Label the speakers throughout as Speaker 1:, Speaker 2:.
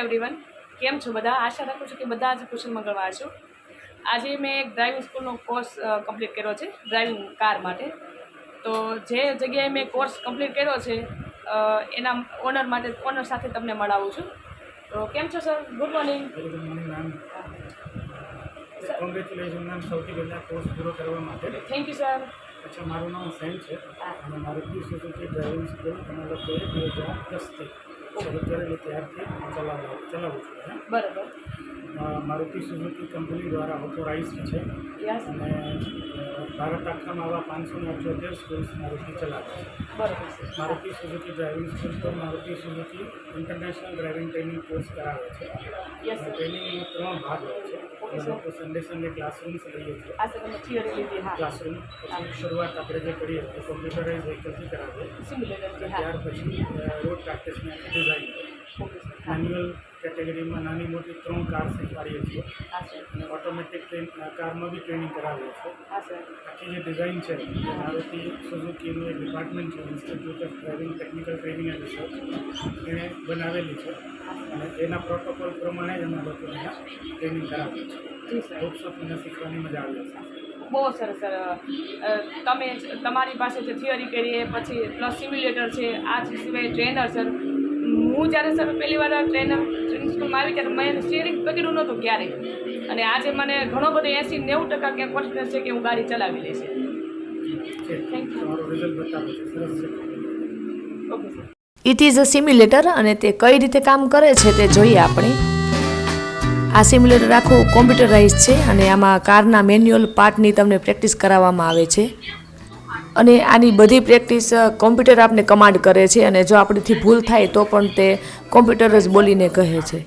Speaker 1: Everyone, કેમ છો બધા? આશા રાખું છું કે બધા જ કુશલ મંગળવાર છો. આજે મેં એક ડ્રાઇવિંગ સ્કૂલનો કોર્સ કમ્પ્લીટ કર્યો છે ડ્રાઇવિંગ કાર માટે. તો જે જગ્યાએ મેં કોર્સ કમ્પ્લીટ કર્યો છે એના ઓનર સાથે તમને મળાવું છું. તો કેમ છો sir? Good morning.
Speaker 2: Good morning ma'am. Congratulation ma'am, સૌથી પહેલાં કોર્સ પૂરો કરવા માટે.
Speaker 1: Thank you sir.
Speaker 2: અચ્છા, મારું નામ સેન છે અને મારુતિ સુઝુકી ડ્રાઇવિંગ સ્કૂલ અમે લોકોએ 2010થી શરૂ કરેલી ત્યારથી ચલાવું છું.
Speaker 1: બરાબર.
Speaker 2: મારુતિ સુઝુકી કંપની દ્વારા ઓથોરાઇઝડ છે
Speaker 1: યસ.
Speaker 2: અને ભારત આખામાં આવા 578 સ્કૂલ્સ મારુતિ ચલાવે છે.
Speaker 1: બરાબર.
Speaker 2: મારુતિ સુઝુકી ડ્રાઇવિંગ સ્કૂલ તો Maruti Suzuki international driving training course કરાવે છે.
Speaker 1: યસ.
Speaker 2: ટ્રેનિંગમાં 3 ભાગ હોય છે. અમે લોકો સન્ડે ક્લાસરૂમ્સ લઈએ છીએ.
Speaker 1: આ સર તમે થિયરી લીધી? હા.
Speaker 2: ક્લાસરૂમ શરૂઆત આપણે જે કરીએ તો કોમ્પ્યુટરાઇઝ વ્હીકલથી કરાવીએ.
Speaker 1: સિમ્યુલેટર. હા.
Speaker 2: ત્યાર પછી રોડ પ્રેક્ટિસની ડિઝાઇન મેન્યુઅલ કેટેગરીમાં નાની મોટી 3 કાર શીખવાડીએ છીએ
Speaker 1: હા સર.
Speaker 2: અને ઓટોમેટિક કારમાં બી ટ્રેનિંગ કરાવીએ છીએ.
Speaker 1: હા સર.
Speaker 2: આખી જે ડિઝાઇન છે મારુતિ સુઝુકીનું એક ડિપાર્ટમેન્ટ છે, institute of driving technical training and research, એણે બનાવેલી છે અને એના પ્રોટોકોલ પ્રમાણે જ અમે લોકો અહીંયા ટ્રેનિંગ કરાવીએ છીએ.
Speaker 1: જી સર.
Speaker 2: ખૂબ તમને શીખવાની મજા આવે છે.
Speaker 1: બહુ સરસ સર. તમે તમારી પાસે જે થિયરી કરીએ પછી પ્લસ સિમ્યુલેટર છે, આ સિવાય ટ્રેનર સર. હું જ્યારે સર પહેલી વાર ટ્રેનિંગ સ્કૂલમાં આવી ત્યારે મેં સ્ટીયરિંગ પકડ્યું નહોતું ક્યારેય, અને આજે મને ઘણો બધો 80-90% ક્યાંક કોન્ફિડન્સ છે કે હું ગાડી ચલાવી લઈશ. Thank you.
Speaker 2: તમારું રિઝલ્ટ બતાવે છે, સરસ છે.
Speaker 1: Okay sir.
Speaker 3: It is a simulator અને તે કઈ રીતે કામ કરે છે તે જોઈએ આપણે. આ સિમ્યુલેટર આખું કોમ્પ્યુટરાઇઝ છે અને આમાં કારના મેન્યુઅલ પાર્ટની તમને પ્રેક્ટિસ કરાવવામાં આવે છે અને આની બધી પ્રેક્ટિસ કોમ્પ્યુટર આપને કમાન્ડ કરે છે અને જો આપણેથી ભૂલ થાય તો પણ તે કોમ્પ્યુટર જ બોલીને કહે છે.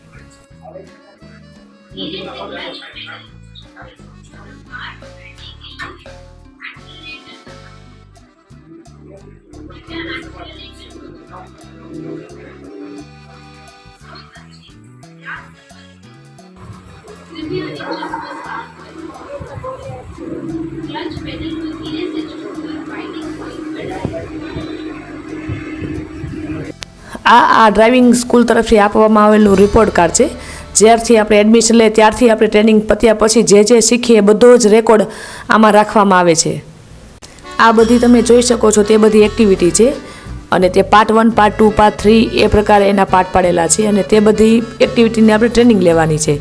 Speaker 3: આ ડ્રાઇવિંગ સ્કૂલ તરફથી આપવામાં આવેલું રિપોર્ટ કાર્ડ છે. જ્યારથી આપણે એડમિશન લઈએ ત્યારથી આપણે ટ્રેનિંગ પત્યા પછી જે શીખીએ બધો જ રેકોર્ડ આમાં રાખવામાં આવે છે. આ બધી તમે જોઈ શકો છો તે બધી એક્ટિવિટી છે અને તે પાર્ટ 1, પાર્ટ 2, પાર્ટ 3 એ પ્રકારે એના પાર્ટ પાડેલા છે અને તે બધી એક્ટિવિટીને આપણે ટ્રેનિંગ લેવાની છે.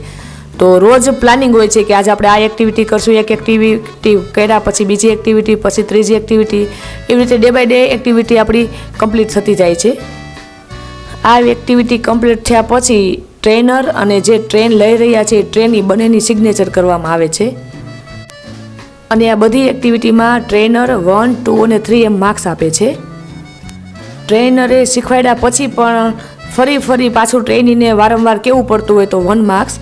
Speaker 3: તો રોજ પ્લાનિંગ હોય છે કે આજે આપણે આ એક્ટિવિટી કરશું, એક એક્ટિવિટી કર્યા પછી બીજી એક્ટિવિટી, પછી ત્રીજી એક્ટિવિટી, એવી રીતે ડે બાય ડે એક્ટિવિટી આપણી કમ્પ્લીટ થતી જાય છે. આ એક્ટિવિટી કમ્પ્લીટ થયા પછી ટ્રેનર અને જે ટ્રેન લઈ રહ્યા છે ટ્રેનની બંનેની સિગ્નેચર કરવામાં આવે છે અને આ બધી એક્ટિવિટીમાં ટ્રેનર 1, 2 અને 3 એમ માર્ક્સ આપે છે. ટ્રેનરે શીખવાડ્યા પછી પણ ફરી પાછું ટ્રેનીને વારંવાર કેવું પડતું હોય તો 1 માર્ક્સ,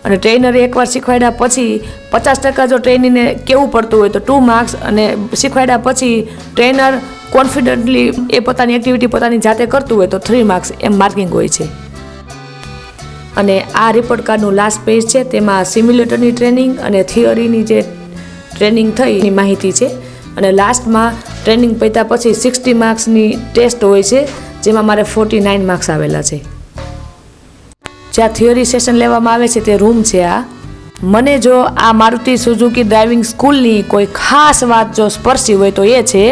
Speaker 3: અને ટ્રેનરે એકવાર શીખવાડ્યા પછી 50% જો ટ્રેનીને કેવું પડતું હોય તો 2 માર્ક્સ, અને શીખવાડ્યા પછી ટ્રેનર કોન્ફિડન્ટલી એ પોતાની એક્ટિવિટી પોતાની જાતે કરતું હોય તો 3 માર્ક્સ એમ માર્કિંગ હોય છે. અને આ રિપોર્ટ કાર્ડનું લાસ્ટ પેજ છે, તેમાં સિમ્યુલેટરની ટ્રેનિંગ અને થિયરીની જે ટ્રેનિંગ થઈ એની માહિતી છે અને લાસ્ટમાં ટ્રેનિંગ પત્યા પછી 60 માર્ક્સની ટેસ્ટ હોય છે જેમાં મારે 49 માર્ક્સ આવેલા છે. જ્યાં થિયરી સેશન લેવામાં આવે છે તે રૂમ છે આ. મને જો આ મારુતિ સુઝુકી ડ્રાઇવિંગ સ્કૂલની કોઈ ખાસ વાત જો સ્પર્શી હોય તો એ છે,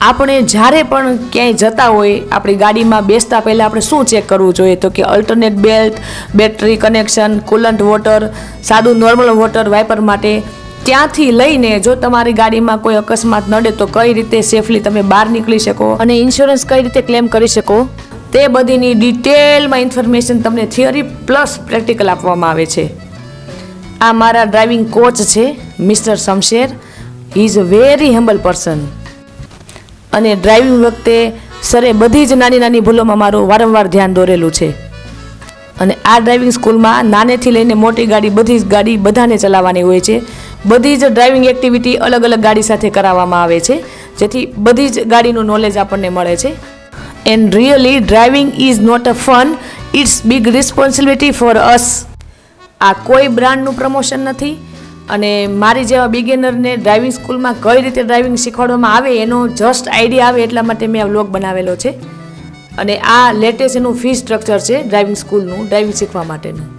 Speaker 3: આપણે જ્યારે પણ ક્યાંય જતા હોય આપણી ગાડીમાં બેસતા પહેલાં આપણે શું ચેક કરવું જોઈએ તો કે alternate belt, battery connection, coolant water, સાદું નોર્મલ વોટર વાઇપર માટે. ત્યાંથી લઈને જો તમારી ગાડીમાં કોઈ અકસ્માત નડે તો કઈ રીતે સેફલી તમે બહાર નીકળી શકો અને ઇન્સ્યોરન્સ કઈ રીતે ક્લેમ કરી શકો તે બધીની ડિટેલમાં ઇન્ફોર્મેશન તમને થિયરી પ્લસ પ્રેક્ટિકલ આપવામાં આવે છે. આ મારા ડ્રાઇવિંગ કોચ છે mister Shamsher. He is a very humble person અને ડ્રાઇવિંગ વખતે સરે બધી જ નાની ભૂલોમાં મારું વારંવાર ધ્યાન દોરેલું છે. અને આ ડ્રાઇવિંગ સ્કૂલમાં નાનેથી લઈને મોટી ગાડી બધી જ ગાડી બધાને ચલાવવાની હોય છે. બધી જ ડ્રાઇવિંગ એક્ટિવિટી અલગ ગાડી સાથે કરાવવામાં આવે છે જેથી બધી જ ગાડીનું નોલેજ આપણને મળે છે. And really driving is not a fun, it's big responsibility for us. આ કોઈ બ્રાન્ડનું પ્રમોશન નથી અને મારી જેવા બિગિનરને ડ્રાઇવિંગ સ્કૂલમાં કઈ રીતે ડ્રાઇવિંગ શીખવાડવામાં આવે એનો જસ્ટ આઈડિયા આવે એટલા માટે મેં આ વ્લોગ બનાવેલો છે. અને આ લેટેસ્ટ એનું ફી સ્ટ્રક્ચર છે ડ્રાઇવિંગ સ્કૂલનું ડ્રાઇવિંગ શીખવા માટેનું.